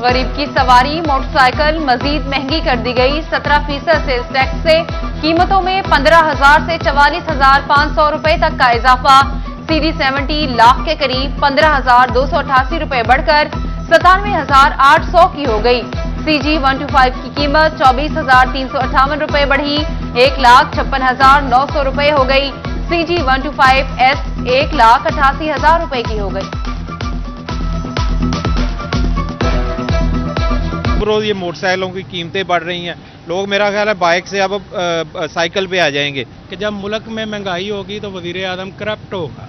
गरीब की सवारी मोटरसाइकिल मजीद महंगी कर दी गई। 17% सेल्स टैक्स से कीमतों में 15,000 से 44,500 रुपए तक का इजाफा। CD70 लाख के करीब 15,288 रुपए बढ़कर 97,800 की हो गई। CG125 की कीमत 24,358 रुपए बढ़ी, 1,56,900 रुपए हो गई। CG125S 1,88,000 रुपए की हो गई। रोज ये मोटरसाइकिलों की कीमतें बढ़ रही हैं, लोग मेरा ख्याल है बाइक से अब साइकिल पे आ जाएंगे कि जब मुल्क में महंगाई होगी तो वजीर आजम करप्ट होगा।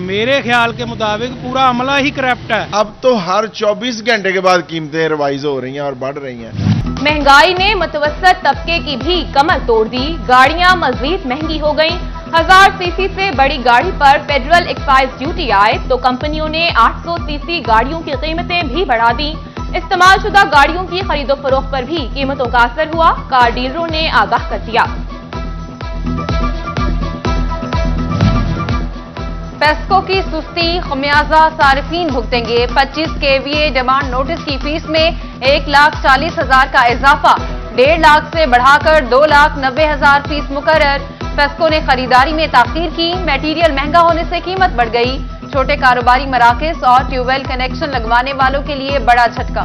मेरे ख्याल के मुताबिक पूरा अमला ही करप्ट है। अब तो हर 24 घंटे के बाद कीमतें रिवाइज हो रही हैं और बढ़ रही हैं। महंगाई ने मुतवस्सत तबके की भी कमर तोड़ दी। गाड़ियां मजीद महंगी हो गईं। 1000 सीसी से बड़ी गाड़ी पर फेडरल एक्साइज ड्यूटी आए तो कंपनियों ने 800 सीसी गाड़ियों की कीमतें भी बढ़ा दी। इस्तेमाल शुदा गाड़ियों की खरीदो फरोख्त पर भी कीमतों का असर हुआ। कार डीलरों ने आगाह कर दिया। पेस्को की सुस्ती खमियाजा सारिफीन भुगतेंगे। 25 KVA डिमांड नोटिस की फीस में 1,40,000 का इजाफा, 1.5 लाख से बढ़ाकर 2,90,000 फीस मुकर्रर। पेस्को ने खरीदारी में ताखीर की। मटेरियल महंगा होने से कीमत बढ़ गई। छोटे कारोबारी मराकज और ट्यूबवेल कनेक्शन लगवाने वालों के लिए बड़ा झटका।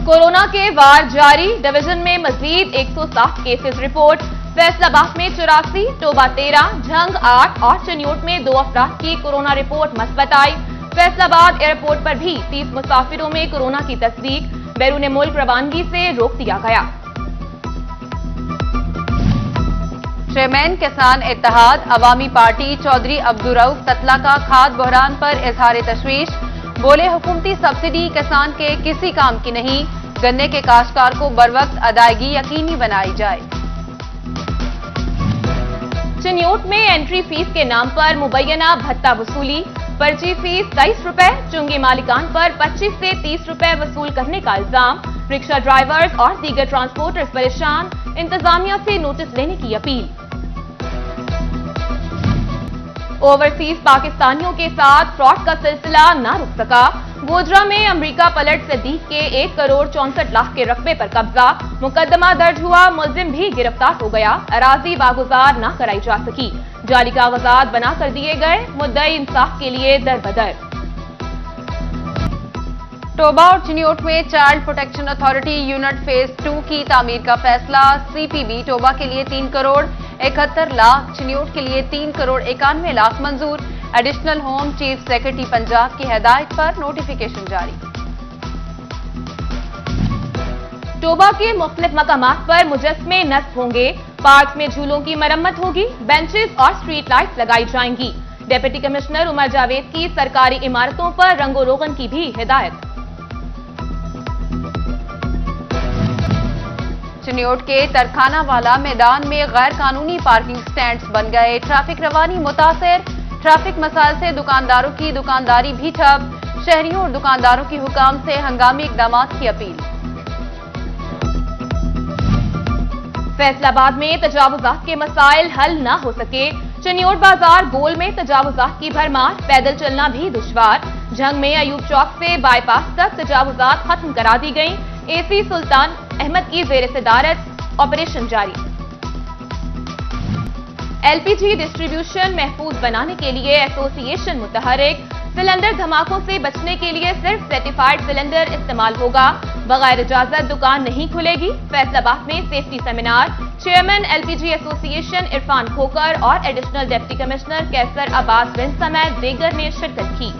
कोरोना के वार जारी। डिवीजन में मजीद 107 केसेस रिपोर्ट। फैसलाबाद में 84, टोबा 13, झंग 8 और चनियोट में 2 अफराद की कोरोना रिपोर्ट मस्बत आई। फैसलाबाद एयरपोर्ट पर भी 30 मुसाफिरों में कोरोना की तस्दीक। बैरून मुल्क रवानगी से रोक दिया गया। चेयरमैन किसान इत्तेहाद अवामी पार्टी चौधरी अब्दुर्रऊफ ततला का खाद बहरान पर इजहार तशवीश। बोले हुकूमती सब्सिडी किसान के किसी काम की नहीं, गन्ने के काश्तकार को बरवक्त अदायगी यकीनी बनाई जाए। चनियोट में एंट्री फीस के नाम पर मुबैना भत्ता वसूली। पर्ची फीस 23 रुपए, चुंगी मालिकान पर 25 से 30 रुपए वसूल करने का इल्जाम। रिक्शा ड्राइवर्स और दीगर ट्रांसपोर्टर्स परेशान। इंतजामिया से नोटिस लेने की अपील। ओवरसीज पाकिस्तानियों के साथ फ्रॉड का सिलसिला न रुक सका। गोजरा में अमरीका पलट सिद्दीक के 1,64,00,000 के रकबे पर कब्जा। मुकदमा दर्ज हुआ, मुलजिम भी गिरफ्तार हो गया। अराजी वागुजार न कराई जा सकी। जाली कागजात बना कर दिए गए। मुद्दई इंसाफ के लिए दरबदर। टोबा और चिनियोट में child protection authority unit phase 2 की तामीर का फैसला। CPB टोबा के लिए 3 करोड़ 71 लाख, चिनियोट के लिए 3 करोड़ 91 लाख मंजूर। Additional home chief secretary Punjab की हिदायत पर नोटिफिकेशन जारी। टोबा के मुख्तलिफ मकामात पर मुजस्मे नस्ब होंगे। पार्क में झूलों की मरम्मत होगी। बेंचेस और स्ट्रीट लाइट्स लगाई जाएंगी। डिप्टी कमिश्नर उमर जावेद की सरकारी इमारतों पर रंगो रोगन की भी हिदायत। चिनियोट के तरखाना वाला मैदान में गैर कानूनी पार्किंग स्टैंड्स बन गए। ट्रैफिक रवानी मुतासिर। ट्रैफिक मसाइल से दुकानदारों की दुकानदारी भी ठप। शहरियों और दुकानदारों की हुकाम से हंगामी इकदामात की अपील। फैसलाबाद में तजावुजात के मसाइल हल न हो सके। चनियोट बाजार गोल में तजावुजात की भरमार। पैदल चलना भी दुश्वार। झंग में अयूब चौक से बाईपास तक तजावुजात खत्म करा दी गई। AC सुल्तान अहमद की जेर सदारत ऑपरेशन जारी। LPG डिस्ट्रीब्यूशन महफूज बनाने के लिए एसोसिएशन मुतहरिक। सिलेंडर धमाकों से बचने के लिए सिर्फ सर्टिफाइड सिलेंडर इस्तेमाल होगा। बगैर इजाजत दुकान नहीं खुलेगी। फैसलाबाद में safety seminar. Chairman LPG association Irfan Khokhar और additional deputy commissioner Qaiser Abbas बिन समेत दीगर ने शिरकत की।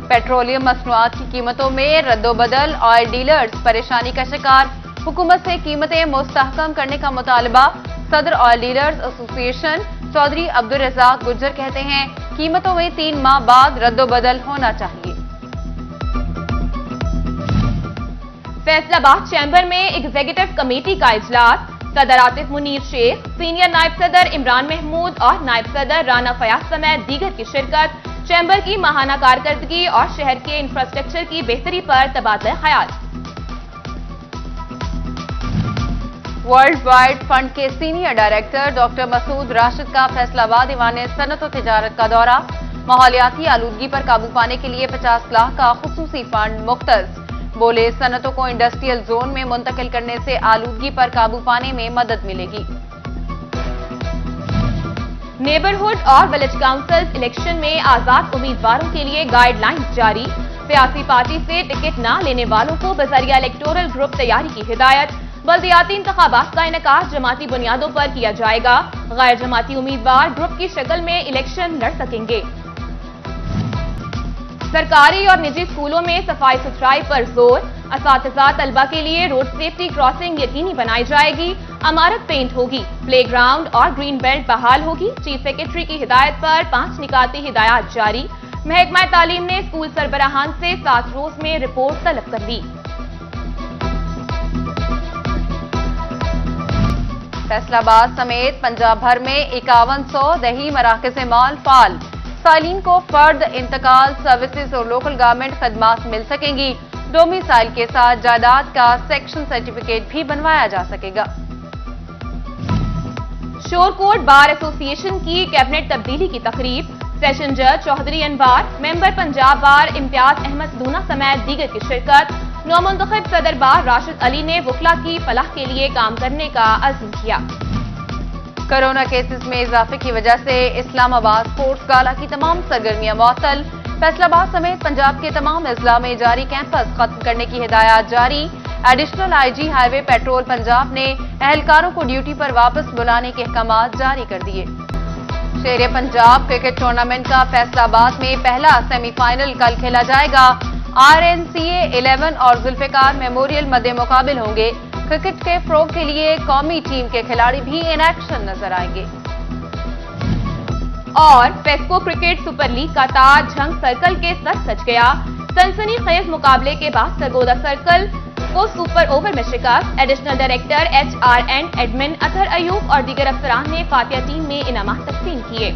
पेट्रोलियम मसनूआत की कीमतों में रद्दोबदल। ऑयल डीलर्स परेशानी का शिकार। हुकूमत से कीमतें मुस्तहकम करने का मुतालबा। सदर oil dealers association Chaudhry Abdul Razzaq Gujjar कहते हैं कीमतों में 3 माह बाद रद्दोबदल होना चाहिए। फैसलाबाद चैम्बर में एग्जीक्यूटिव कमेटी का इजलास। सदर आतिफ मुनीर शेख, सीनियर नायब सदर इमरान महमूद और नायब सदर राना फयाज समेत दीगर की शिरकत। चैम्बर की माहाना कारकर्दगी और शहर के इंफ्रास्ट्रक्चर की बेहतरी पर तबादला ख्याल। ورلڈ وائڈ فنڈ کے سینئر ڈائریکٹر ڈاکٹر مسعود راشد کا فیصلہ آباد ایوان صنعت و تجارت کا دورہ، ماحولیاتی آلودگی پر قابو پانے کے لیے 50 لاکھ کا خصوصی فنڈ مختص، بولے صنعتوں کو انڈسٹریل زون میں منتقل کرنے سے آلودگی پر قابو پانے میں مدد ملے گی۔ نیبرہڈ اور ولیج کاؤنسلز الیکشن میں آزاد امیدواروں کے لیے گائیڈ لائنز جاری، سیاسی پارٹی سے ٹکٹ نہ لینے والوں کو بذریعہ الیکٹورل گروپ تیاری کی ہدایت، بلدیاتی انتخابات کا انعقاد جماعتی بنیادوں پر کیا جائے گا، غیر جماعتی امیدوار گروپ کی شکل میں الیکشن لڑ سکیں گے۔ سرکاری اور نجی اسکولوں میں صفائی ستھرائی پر زور، اساتذہ طلبہ کے لیے روڈ سیفٹی کراسنگ یقینی بنائی جائے گی، عمارت پینٹ ہوگی، پلے گراؤنڈ اور گرین بیلٹ بحال ہوگی، چیف سیکرٹری کی ہدایت پر 5 نکاتی ہدایات جاری، محکمہ تعلیم نے اسکول سربراہان سے 7 روز میں رپورٹ طلب کر لی۔ فیصلہ آباد سمیت پنجاب بھر میں 5100 دیہی مراکز مال فعال، سائلین کو فرد انتقال سروسز اور لوکل گورنمنٹ خدمات مل سکیں گی، ڈومیسائل کے ساتھ جائیداد کا سیکشن سرٹیفکیٹ بھی بنوایا جا سکے گا۔ شورکوٹ بار ایسوسی ایشن کی کیبنٹ تبدیلی کی تقریب، سیشن جج چوہدری انوار، ممبر پنجاب بار امتیاز احمد دونا سمیت دیگر کی شرکت، نومنتخب صدر بار راشد علی نے وکلا کی فلاح کے لیے کام کرنے کا عزم کیا۔ کرونا کیسز میں اضافے کی وجہ سے اسلام آباد اسپورٹس گالا کی تمام سرگرمیاں معطل، فیصلہ آباد سمیت پنجاب کے تمام اضلاع میں جاری کیمپس ختم کرنے کی ہدایات جاری، additional I G highway patrol Punjab نے اہلکاروں کو ڈیوٹی پر واپس بلانے کے احکامات جاری کر دیے۔ شیر پنجاب کرکٹ ٹورنامنٹ کا فیصلہ آباد میں پہلا سیمی فائنل کل کھیلا جائے گا، RNCA 11 اور ذوالفقار میموریل مد مقابل ہوں گے، کرکٹ کے فروغ کے لیے قومی ٹیم کے کھلاڑی بھی ان ایکشن نظر آئیں گے۔ اور پیسکو کرکٹ سپر لیگ کا تاج جھنگ سرکل کے سر سج گیا، سنسنی خیز مقابلے کے بعد سرگودا سرکل کو سپر اوور میں شکست، ایڈیشنل ڈائریکٹر HRN ایڈمن اطہر ایوب اور دیگر افسران نے فاتحہ ٹیم میں انعامات تقسیم کیے۔